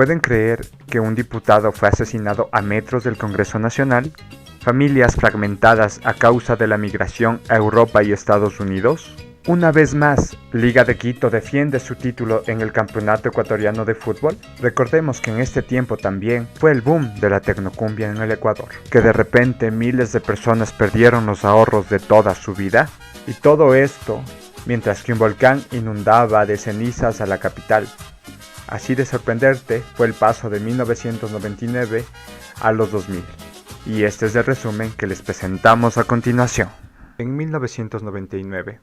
¿Pueden creer que un diputado fue asesinado a metros del Congreso Nacional? ¿Familias fragmentadas a causa de la migración a Europa y Estados Unidos? Una vez más, Liga de Quito defiende su título en el Campeonato Ecuatoriano de Fútbol. Recordemos que en este tiempo también fue el boom de la tecnocumbia en el Ecuador, que de repente miles de personas perdieron los ahorros de toda su vida. Y todo esto mientras que un volcán inundaba de cenizas a la capital. Así de sorprendente fue el paso de 1999 a los 2000. Y este es el resumen que les presentamos a continuación. En 1999,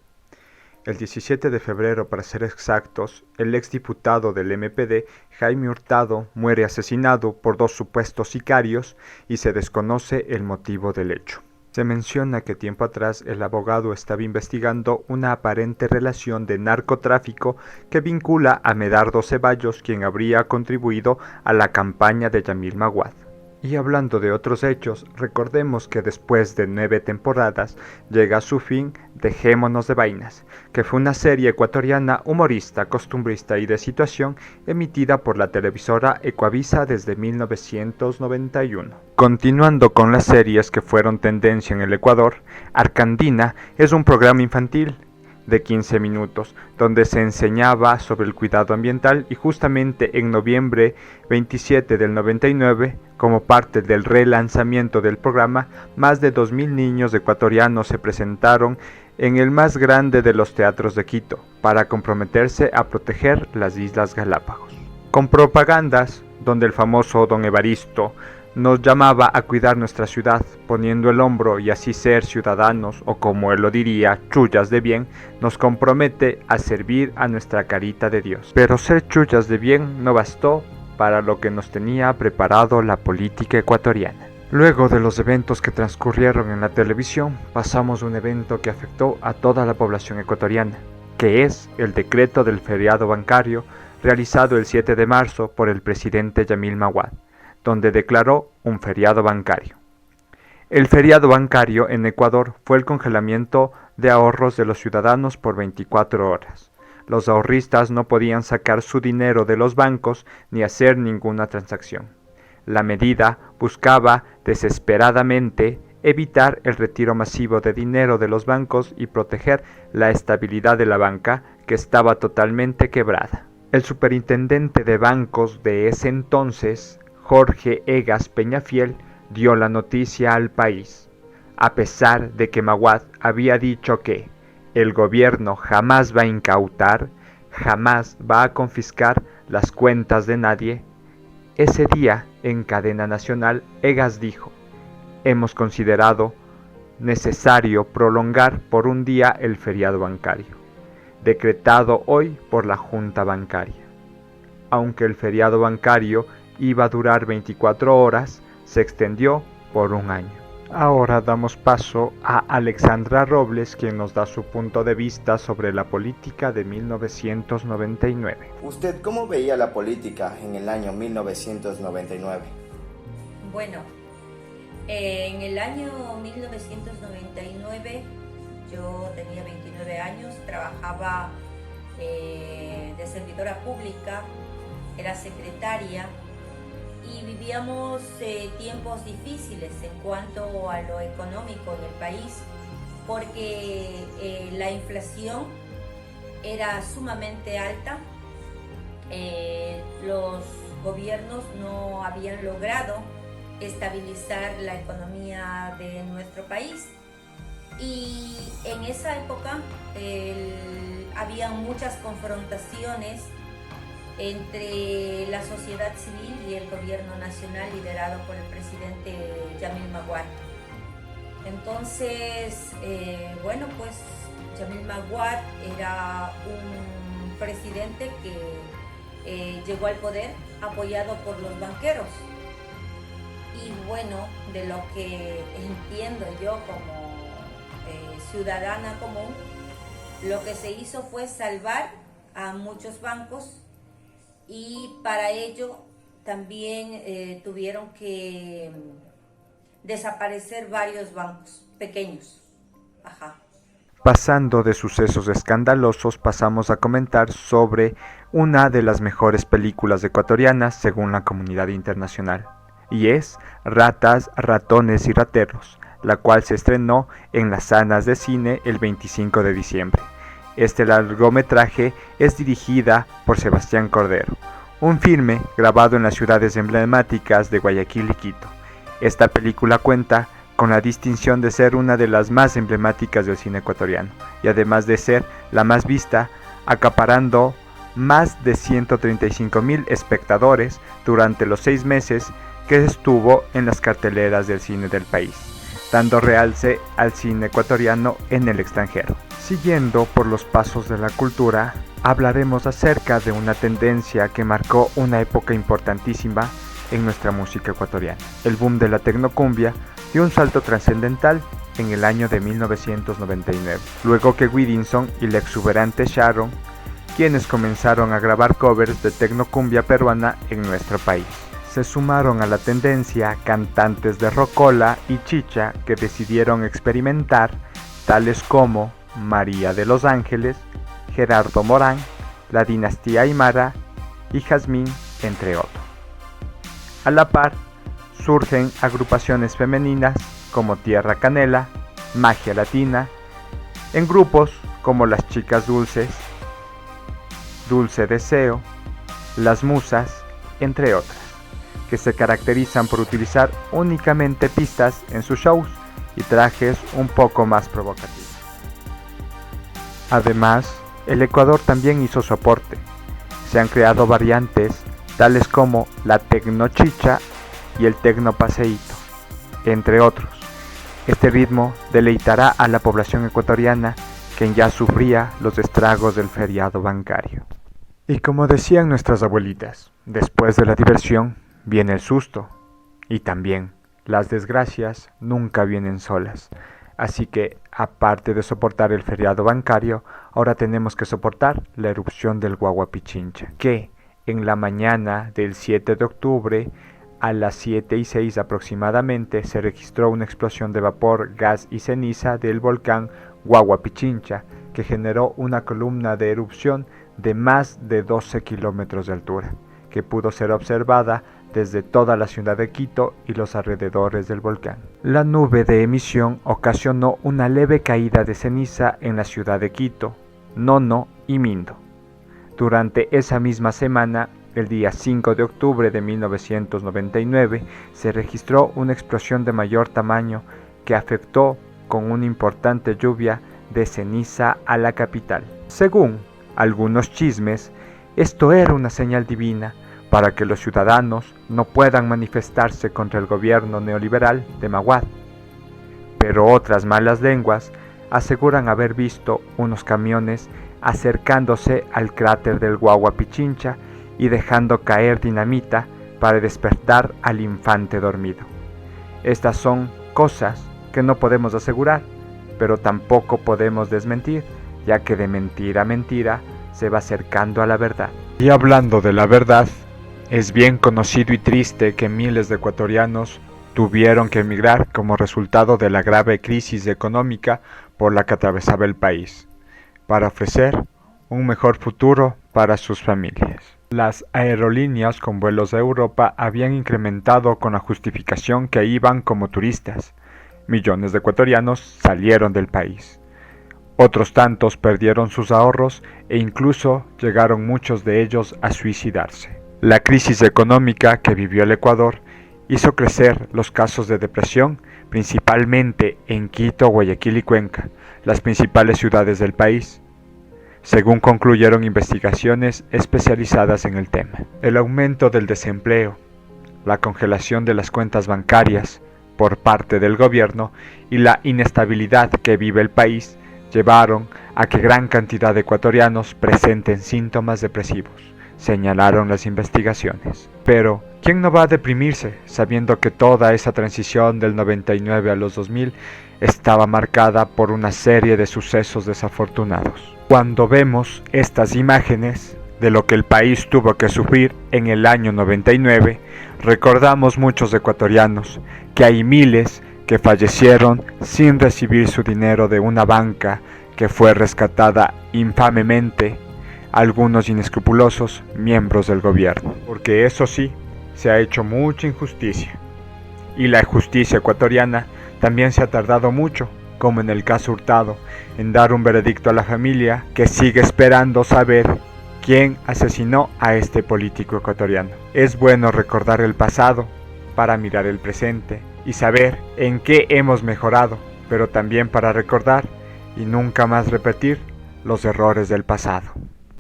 el 17 de febrero para ser exactos, el exdiputado del MPD, Jaime Hurtado, muere asesinado por dos supuestos sicarios y se desconoce el motivo del hecho. Se menciona que tiempo atrás el abogado estaba investigando una aparente relación de narcotráfico que vincula a Medardo Ceballos, quien habría contribuido a la campaña de Yamil Maguad. Y hablando de otros hechos, recordemos que después de 9 temporadas llega a su fin Dejémonos de Vainas, que fue una serie ecuatoriana humorista, costumbrista y de situación emitida por la televisora Ecuavisa desde 1991. Continuando con las series que fueron tendencia en el Ecuador, Arcandina es un programa infantil de 15 minutos, donde se enseñaba sobre el cuidado ambiental y justamente en noviembre 27 del 99, como parte del relanzamiento del programa, más de 2000 niños ecuatorianos se presentaron en el más grande de los teatros de Quito para comprometerse a proteger las Islas Galápagos. Con propagandas donde el famoso Don Evaristo nos llamaba a cuidar nuestra ciudad, poniendo el hombro y así ser ciudadanos, o como él lo diría, chullas de bien, nos compromete a servir a nuestra carita de Dios. Pero ser chullas de bien no bastó para lo que nos tenía preparado la política ecuatoriana. Luego de los eventos que transcurrieron en la televisión, pasamos a un evento que afectó a toda la población ecuatoriana, que es el decreto del feriado bancario realizado el 7 de marzo por el presidente Yamil Maguad, donde declaró un feriado bancario. El feriado bancario en Ecuador fue el congelamiento de ahorros de los ciudadanos por 24 horas. Los ahorristas no podían sacar su dinero de los bancos ni hacer ninguna transacción. La medida buscaba desesperadamente evitar el retiro masivo de dinero de los bancos y proteger la estabilidad de la banca, que estaba totalmente quebrada. El superintendente de bancos de ese entonces, Jorge Egas Peñafiel, dio la noticia al país, a pesar de que Maguad había dicho que el gobierno jamás va a incautar, jamás va a confiscar las cuentas de nadie. Ese día, en cadena nacional, Egas dijo: hemos considerado necesario prolongar por un día el feriado bancario, decretado hoy por la Junta Bancaria. Aunque el feriado bancario iba a durar 24 horas, se extendió por un año. Ahora damos paso a Alexandra Robles, quien nos da su punto de vista sobre la política de 1999. ¿Usted cómo veía la política en el año 1999? Bueno, en el año 1999 yo tenía 29 años, trabajaba de servidora pública, era secretaria y vivíamos tiempos difíciles en cuanto a lo económico en el país, porque la inflación era sumamente alta, los gobiernos no habían logrado estabilizar la economía de nuestro país y en esa época había muchas confrontaciones entre la sociedad civil y el gobierno nacional liderado por el presidente Yamil Maguad. Entonces, bueno, pues Yamil Maguad era un presidente que llegó al poder apoyado por los banqueros. Y bueno, de lo que entiendo yo como ciudadana común, lo que se hizo fue salvar a muchos bancos y para ello también tuvieron que desaparecer varios bancos pequeños. pasando de sucesos escandalosos, pasamos a comentar sobre una de las mejores películas ecuatorianas según la comunidad internacional, y es Ratas, Ratones y Rateros, la cual se estrenó en las salas de cine el 25 de diciembre. Este largometraje es dirigida por Sebastián Cordero, un filme grabado en las ciudades emblemáticas de Guayaquil y Quito. Esta película cuenta con la distinción de ser una de las más emblemáticas del cine ecuatoriano, y además de ser la más vista, acaparando más de 135,000 espectadores durante los 6 meses que estuvo en las carteleras del cine del país, dando realce al cine ecuatoriano en el extranjero. Siguiendo por los pasos de la cultura, hablaremos acerca de una tendencia que marcó una época importantísima en nuestra música ecuatoriana. El boom de la tecnocumbia dio un salto trascendental en el año de 1999, luego que Widinson y la exuberante Sharon, quienes comenzaron a grabar covers de tecnocumbia peruana en nuestro país. Se sumaron a la tendencia cantantes de rocola y chicha que decidieron experimentar, tales como María de los Ángeles, Gerardo Morán, la dinastía Aymara y Jazmín, entre otros. A la par, surgen agrupaciones femeninas como Tierra Canela, Magia Latina, en grupos como Las Chicas Dulces, Dulce Deseo, Las Musas, entre otras, que se caracterizan por utilizar únicamente pistas en sus shows y trajes un poco más provocativos. Además, el Ecuador también hizo su aporte. Se han creado variantes tales como la tecnochicha y el tecnopaseíto, entre otros. Este ritmo deleitará a la población ecuatoriana, quien ya sufría los estragos del feriado bancario. Y como decían nuestras abuelitas, después de la diversión viene el susto, y también las desgracias nunca vienen solas. Así que, aparte de soportar el feriado bancario, ahora tenemos que soportar la erupción del Guagua Pichincha, que en la mañana del 7 de octubre, a las 7:06 aproximadamente, se registró una explosión de vapor, gas y ceniza del volcán Guagua Pichincha, que generó una columna de erupción de más de 12 kilómetros de altura, que pudo ser observada desde toda la ciudad de Quito y los alrededores del volcán. La nube de emisión ocasionó una leve caída de ceniza en la ciudad de Quito, Nono y Mindo. Durante esa misma semana, el día 5 de octubre de 1999, se registró una explosión de mayor tamaño que afectó con una importante lluvia de ceniza a la capital. Según algunos chismes, esto era una señal divina para que los ciudadanos no puedan manifestarse contra el gobierno neoliberal de Maguad. Pero otras malas lenguas aseguran haber visto unos camiones acercándose al cráter del Guagua Pichincha y dejando caer dinamita para despertar al infante dormido. Estas son cosas que no podemos asegurar, pero tampoco podemos desmentir, ya que de mentira a mentira se va acercando a la verdad. Y hablando de la verdad, es bien conocido y triste que miles de ecuatorianos tuvieron que emigrar como resultado de la grave crisis económica por la que atravesaba el país, para ofrecer un mejor futuro para sus familias. Las aerolíneas con vuelos a Europa habían incrementado con la justificación que iban como turistas. Millones de ecuatorianos salieron del país. Otros tantos perdieron sus ahorros e incluso llegaron muchos de ellos a suicidarse. La crisis económica que vivió el Ecuador hizo crecer los casos de depresión, principalmente en Quito, Guayaquil y Cuenca, las principales ciudades del país, según concluyeron investigaciones especializadas en el tema. El aumento del desempleo, la congelación de las cuentas bancarias por parte del gobierno y la inestabilidad que vive el país llevaron a que gran cantidad de ecuatorianos presenten síntomas depresivos, señalaron las investigaciones. Pero, ¿quién no va a deprimirse sabiendo que toda esa transición del 99 a los 2000 estaba marcada por una serie de sucesos desafortunados? Cuando vemos estas imágenes de lo que el país tuvo que sufrir en el año 99, recordamos muchos ecuatorianos que hay miles que fallecieron sin recibir su dinero de una banca que fue rescatada infamemente algunos inescrupulosos miembros del gobierno. Porque eso sí, se ha hecho mucha injusticia. Y la justicia ecuatoriana también se ha tardado mucho, como en el caso Hurtado, en dar un veredicto a la familia que sigue esperando saber quién asesinó a este político ecuatoriano. Es bueno recordar el pasado para mirar el presente y saber en qué hemos mejorado, pero también para recordar y nunca más repetir los errores del pasado.